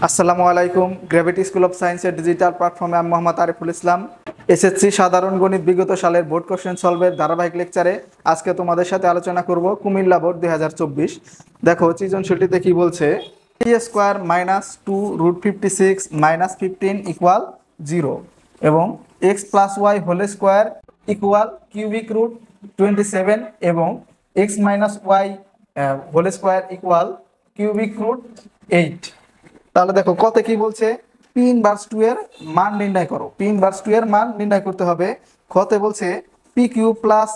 আসসালামু আলাইকুম। Gravity school of সায়েন্সের ডিজিটাল প্ল্যাটফর্মে আমি মোহাম্মদ আরিফুল ইসলাম। এসএসসি সাধারণ গণিত বিগত সালের বোর্ড কোশ্চেন সলভের ধারাবাহিক লেকচারে আজকে তোমাদের সাথে আলোচনা করব কুমিল্লা বোর্ড 2024। দেখো সৃজনশীলটিতে কি বলছে, P square minus 2√56 minus 15 equal 0 এবং X plus Y whole square equal cubic root 27 এবং X minus Y whole square equal cubic root 8। তাহলে দেখো কত কি বলছে, পি ইনভার্স 2 এর মান নির্ণয় করো। পি ইনভার্স 2 এর মান নির্ণয় করতে হবে। কতে বলছে P cube plus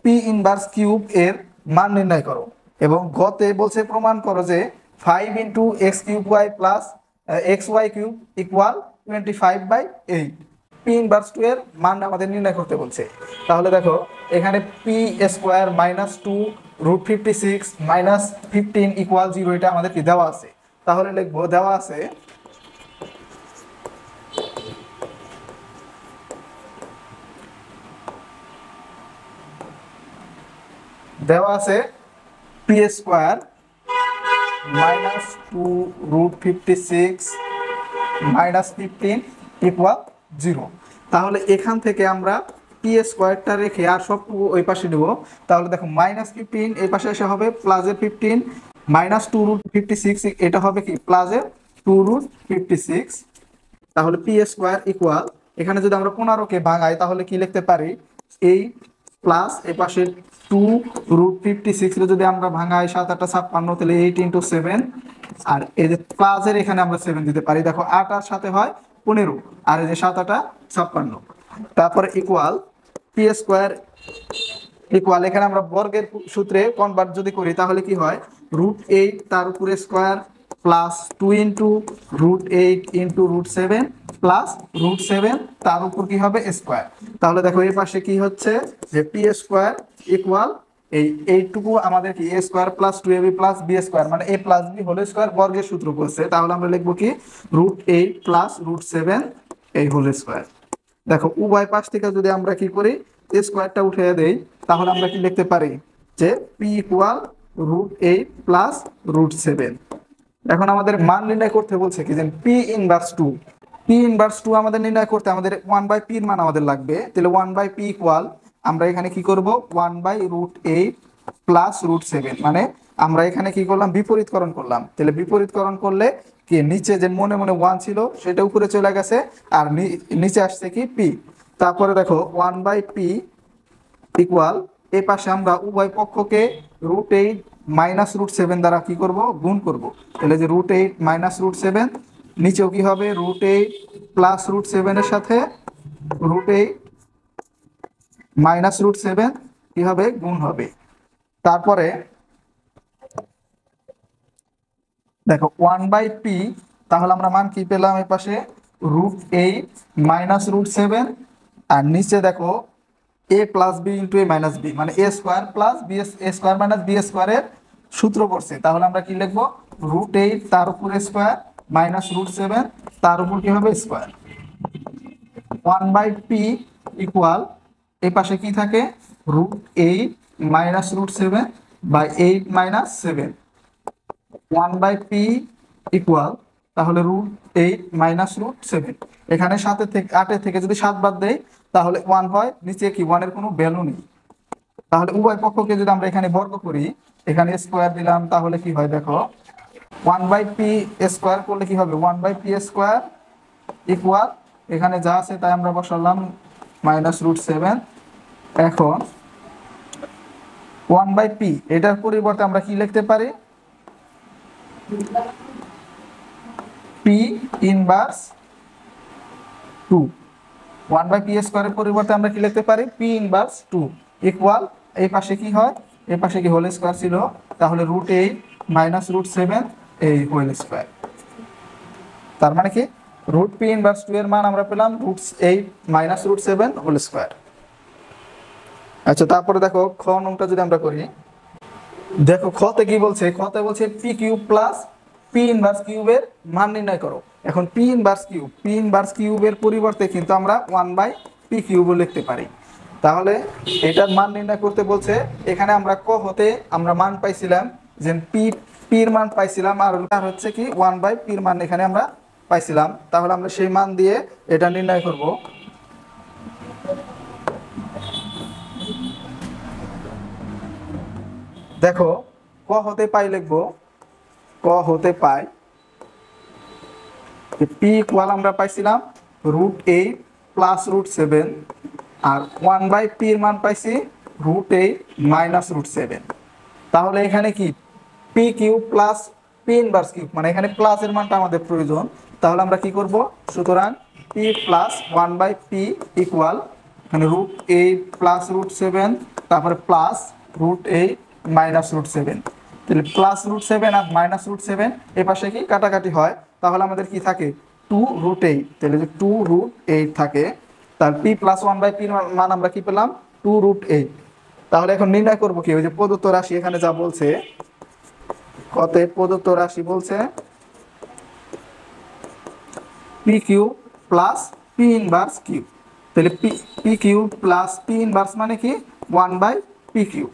P inverse cube এর মান নির্ণয় করো এবং গতে বলছে প্রমাণ করো যে 5 into x cube Y plus x Y cube equal 25/8। P inverse 2 এর মান আমাদের নির্ণয় করতে বলছে। তাহলে দেখো এখানে P square minus 2√56 minus 15 equal 0 এটা আমাদের কি দেওয়া আছে। তাহলে লিখবো দেওয়া আছে P square minus 2√56 minus 15 equal 0। তাহলে এখান থেকে আমরা পি স্কোয়ারটা রেখে আর সব ওই পাশে নেব। তাহলে দেখো মাইনাস 15 এই পাশে এসে হবে প্লাসের 15 মাইনাস 2√56 এটা হবে কি প্লাসের 2√56। তাহলে পি স্কোয়ার ইকুয়াল এখানে যদি আমরা 15কে ভাঙাই তাহলে কি লিখতে পারি, এই প্লাস এই পাশে 2√56 যদি আমরা ভাঙাই 7 8 56 তাহলে 8 ইন্টু 7 আর এই যে প্লাসের এখানে আমরা 7 দিতে পারি। দেখো 8 আর সাথে হয় 15 আর এই যে 7 8 56। তারপরে ইকুয়াল পি স্কোয়ার ইকুয়াল এখানে আমরা বর্গের সূত্রে কনভার্ট যদি করি তাহলে কি হয়, √8 তার উপরে square plus 2 into √8 into √7 plus √7 তার উপর কি হবে স্কোয়ার। তাহলে দেখো এই পাশে কি হচ্ছে যে পি স্কোয়ার ইকুয়াল এইটুকু আমাদের কি A square plus 2ab plus B square মানে A plus B whole square বর্গের সূত্র করছে। তাহলে আমরা লিখবো কি √8 প্লাস √7 এই হোল স্কোয়ার। দেখো উভয় পাশ থেকে যদি আমরা কি করি স্কোয়ারটা উঠে দেই তাহলে আমরা কি লিখতে পারি যে পি ইকুয়াল √8 প্লাস √7। এখন আমাদের মান নির্ণয় করতে বলছে কি যে পি ইনভার্স 2 আমাদের নির্ণয় করতে আমাদের 1/p এর মান আমাদের লাগবে। তাহলে 1/p ইকুয়াল আমরা এখানে কি করব 1/√8 প্লাস √7 মানে আমরা এখানে কি করলাম বিপরীতকরণ করলাম। তাহলে বিপরীতকরণ করলে কি নিচে যে মনে মনে 1 ছিল সেটা উপরে চলে গেছে আর নিচে আসছে কি p। তারপরে দেখো 1/p ইকুয়াল এই পাশে আমরা উভয় পক্ষকে √8 মাইনাস √7 দ্বারা কি করব গুণ করব। তাহলে যে √8 মাইনাস √7 নিচেও কি হবে √8 প্লাস √7 এর সাথে √8 মাইনাস √7 কি হবে গুণ হবে। তারপরে দেখো 1/p তাহলে আমরা মান কি পেলাম এই পাশে √8 মাইনাস √7 আর নিচে দেখো a plus B into A minus B মানে A square plus B A square minus B স্কোয়ারের সূত্র পড়ছে। তাহলে আমরা কি লিখবো √8 তার উপরে স্কোয়ার মাইনাস √7 তার উপর কি হবে স্কোয়ার। 1/p ইকুয়াল এই পাশে কি থাকে √8 minus √7 by 8 minus 7। 1/p equal তাহলে √8 মাইনাস √7 এখানে 7 থেকে 8 থেকে যদি 7 বাদ দেই তাহলে 1 হয়, নিচে কি 1 এর কোনো ভ্যালু নেই। তাহলে উভয় পক্ষকে যদি আমরা এখানে বর্গ করি এখানে স্কোয়ার দিলাম তাহলে কি হয় দেখো 1/p স্কোয়ার করলে কি হবে 1/p স্কোয়ার ইকুয়াল এখানে যা আছে তাই আমরা বসালাম মাইনাস √7। এখন 1/p এটার পরিবর্তে আমরা কি লিখতে পারি p ইনভার্স 2। 1/p স্কোয়ারের পরিবর্তে আমরা কি লিখতে পারি p ইনভার্স 2 ইকুয়াল এই পাশে কি হয় এই পাশে কি হোল স্কোয়ার ছিল তাহলে √8 মাইনাস √7 এই হোল স্কোয়ার। তার মানে কি √p ইনভার্স 2 এর মান আমরা পেলাম √8 মাইনাস √7 হোল স্কোয়ার। আচ্ছা তারপরে দেখো খ নংটা যদি আমরা করি, দেখো খতে কি বলছে, খতে বলছে P cube plus P inverse কিউবের মান নির্ণয় করো। এখন পি ইনভার্স কিউবের পরিবর্তে কিন্তু আমরা 1/p কিউব লিখতে পারি। তাহলে এটার মান নির্ণয় করতে বলছে। এখানে আমরা ক হতে আমরা মান পাইছিলাম যে পি পির মান পাইছিলাম আর হচ্ছে কি 1 বাই পির মান এখানে আমরা পাইছিলাম। তাহলে আমরা সেই মান দিয়ে এটা নির্ণয় করব। দেখো ক হতে পাই লিখবো, ক হতে পাই পি ইকুয়াল আমরা পাইছিলাম √8 প্লাস √7 আর 1 বাই পির মান পাইছি √8 মাইনাস √7। তাহলে এখানে কি P cube plus P inverse cube, মানে এখানে প্লাসের মানটা আমাদের প্রয়োজন। তাহলে আমরা কি করব, সুতরাং P plus 1 by P equal এখানে √8 প্লাস √7 তারপরে প্লাস √8 মাইনাস √7। তাহলে প্লাস √7 আর মাইনাস √7 এ পাশে কি কাটাকাটি হয়, তাহলে আমাদের কি থাকে 2√8। তাহলে যে 2√8 থাকে, তার পি প্লাস 1 বাই পির মান আমরা কি পেলাম 2√8। তাহলে এখন নির্ণয় করবো কি, ওই যে প্রদত্ত রাশি এখানে যা বলছে, অতএব প্রদত্ত রাশি বলছে P cube plus P inverse cube. তাহলে P cube plus P inverse মানে কি 1 বাই পি কিউব।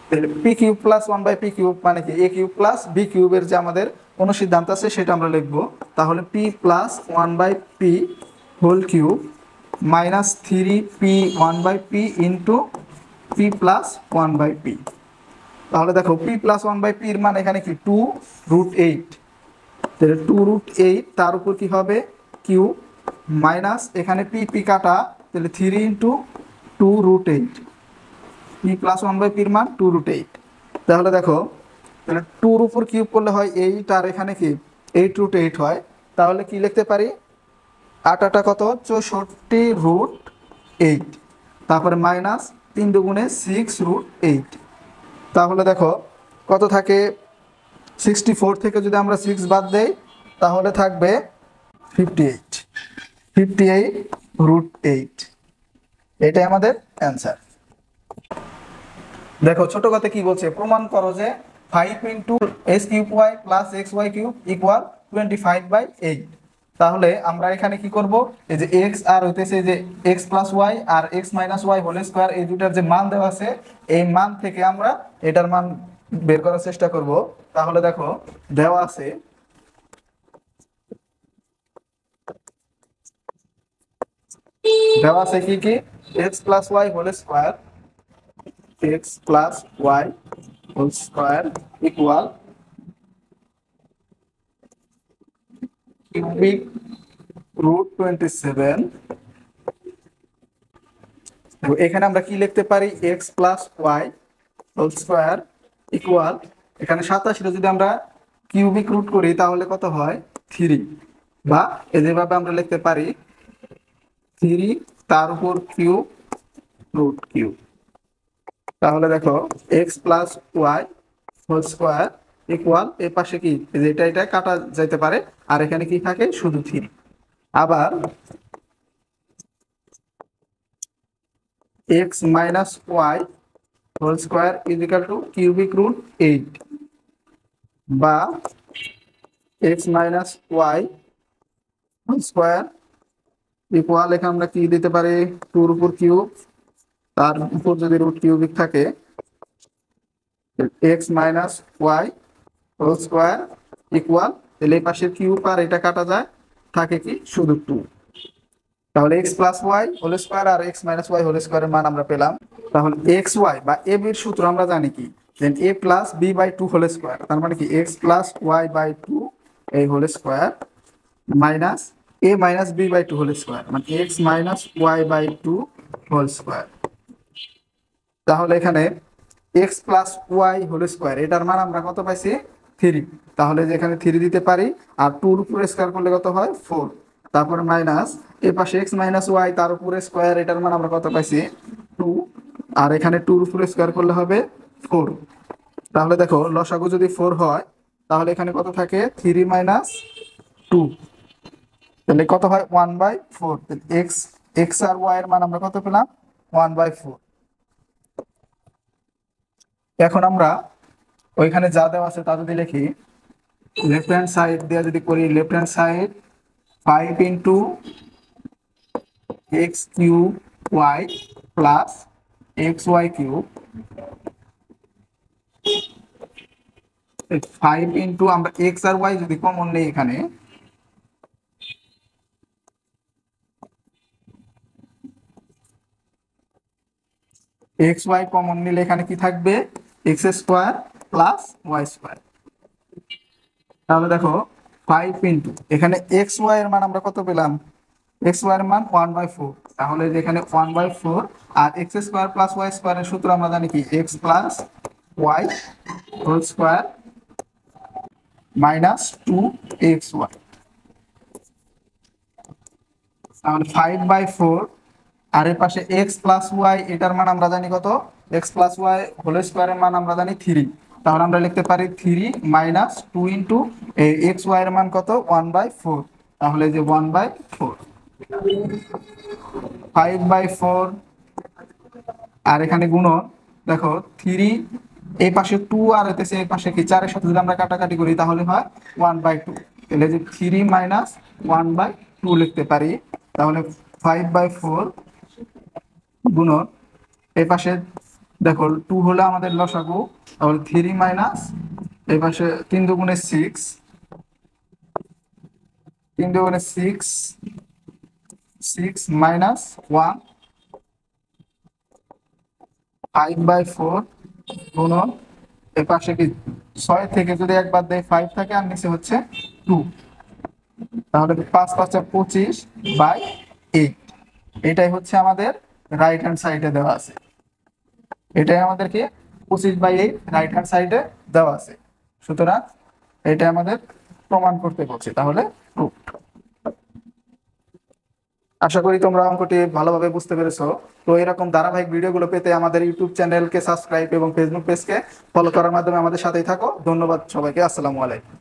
তাহলে P cube plus 1 by P cube মানে কি এ কিউব প্লাস বি কিউবের যে আমাদের অনুসিদ্ধান্ত আছে সেটা আমরা লিখবো। তাহলে P plus 1 by P whole cube minus 3p 1 by P into P plus 1 by P. তাহলে দেখো পি প্লাস 1 বাই পির মান এখানে কি 2√8। তাহলে 2√8 তার উপর কি হবে কিউ মাইনাস এখানে পি পি কাটা, তাহলে 3 ইন্টু 2√8। পি প্লাস 1 বাই পির মান 2√8। তাহলে দেখো তাহলে 2 উপর কিউব করলে হয় 8 আর এখানে কি 8√8 হয়। তাহলে কি লিখতে পারি 8 কত 64√8 তারপরে মাইনাস 3 দুগুণে 6√8। তাহলে দেখো কত থাকে 64 থেকে যদি আমরা 6 বাদ দেই তাহলে থাকবে 58 এটাই আমাদের অ্যান্সার। দেখো ছোট কথা কি বলছে, প্রমাণ করো যে 5 into S cube Y plus x Y cube equal 25/8। তাহলে আমরা এখানে কি করব, এই যে এক্স আর হইতেছে যে এক্স প্লাস ওয়াই আর X minus Y whole square, এই দুটার যে মান দেওয়া আছে এই মান থেকে আমরা এটার মান বের করার চেষ্টা করব। তাহলে দেখো দেওয়া আছে কি কি x plus Y whole square, x plus Y whole square equal cubic √27। এখানে আমরা কি লিখতে পারি x plus Y whole square equal এখানে 87 যদি আমরা কিউবিক রুট করি তাহলে কত হয় 3, বা যেভাবে আমরা লিখতে পারি 3 তার উপর কিউব রুট কিউব। তাহলে দেখো x plus Y whole square equal এই পাশে কি এটা কাটা যাইতে পারে আর এখানে কি থাকে শুধু 3। আবার x minus Y whole square is equal to cubic root 8, বা x minus Y whole square equal এখানে আমরা কি দিতে পারি 2 উপর কিউব তার উপর যদি রুট কিউবিক থাকে x minus Y whole square equal তাহলে এই পাশের কিউব আর এটা কাটা যায় থাকে কি শুধু 2। তাহলে X plus Y whole square আর এক্স মাইনাস ওয়াই হোল স্কোয়ারের মান আমরা পেলাম। তাহলে এক্স ওয়াই বা এ বির সূত্র আমরা জানি কি then A plus B by 2 whole square, তার মানে কি এক্স প্লাস ওয়াই বাই 2 এই whole square minus A minus B by 2 whole square, মানে X minus Y by 2 whole square. তাহলে এখানে X plus Y whole square এটার মান আমরা কত পাইছি 3। তাহলে যেখানে 3 দিতে পারি আর 2 এর উপরে স্কোয়ার করলে কত হয় 4, তারপরে মাইনাস এই পাশে এক্স মাইনাস ওয়াই তার উপরে স্কোয়ার এটার মান আমরা কত পাইছি 2, আর এখানে 2 এর উপরে স্কোয়ার করলে হবে 4। তাহলে দেখো লসাগু যদি 4 হয় তাহলে এখানে কত থাকে 3 মাইনাস 2, তাহলে কত হয় 1/4। এক্স এক্স আর ওয়াই এর মান আমরা কত পেলাম 1/4। এখন আমরা ওইখানে যা দেওয়া আছে তা যদি লিখি লেফট হ্যান্ড সাইড দিয়ে যদি করি left hand side 5 into x cube Y plus x Y cube five into আমরা এক্স আর ওয়াই যদি কমন নেই এখানে, এক্স ওয়াই কমন নিলে এখানে কি থাকবে, x square plus y square. তাহলে দেখো 5 ইন্টু এখানে এক্স ওয়াই এর মান আমরা কত পেলাম, এক্স ওয়াই এর মান 1/4, তাহলে যেখানে 1/4 আর এক্স স্কোয়ার প্লাস ওয়াই স্কোয়ারের সূত্র আমরা জানি কি x plus Y whole square minus 2xy। তাহলে 5/4 আর এর পাশে এক্স প্লাস ওয়াই, এটার মান আমরা জানি কত, এক্স প্লাস ওয়াই হোল স্কোয়ারের মান আমরা জানি 3, তাহলে আমরা লিখতে পারি 3 মাইনাস 2 ইন্টু এক্স ওয়াই এর মান কত 1/4, তাহলে যে 1/4, 5/4 আর এখানে গুণন, দেখো 3 এই পাশে 2 আর হইতেছে এই পাশে কি 4 এর সাথে যদি আমরা কাটাকাটি করি তাহলে হয় 1/2, তাহলে যে 3 মাইনাস 1/2 লিখতে পারি। তাহলে 5/4 গুণন এই পাশে দেখো 2 হলে আমাদের লসাগু, তাহলে 3 মাইনাস এই পাশে 3 দুগুণে 6, 3 দুগুণে 6, 6 মাইনাস 1, 5/4 গুণন এর পাশে কি 6 থেকে যদি একবার দেয় 5 থাকে আর নিচে হচ্ছে 2, তাহলে 5 5 25/8, এটাই হচ্ছে আমাদের রাইট হ্যান্ড সাইডে দেওয়া আছে, এটাই আমাদেরকে 25/8 রাইট হ্যান্ড সাইডে দেওয়া আছে। সুতরাং এটা আমাদের প্রমাণ করতে বলছে, তাহলে প্রুফড। আশা করি তোমরা অঙ্কটি ভালোভাবে বুঝতে পেরেছো। তো এরকম ধারাবাহিক ভিডিওগুলো পেতে আমাদের ইউটিউব চ্যানেলকে সাবস্ক্রাইব এবং ফেসবুক পেজকে ফলো করার মাধ্যমে আমাদের সাথেই থাকো। ধন্যবাদ সবাইকে, আসসালামু আলাইকুম।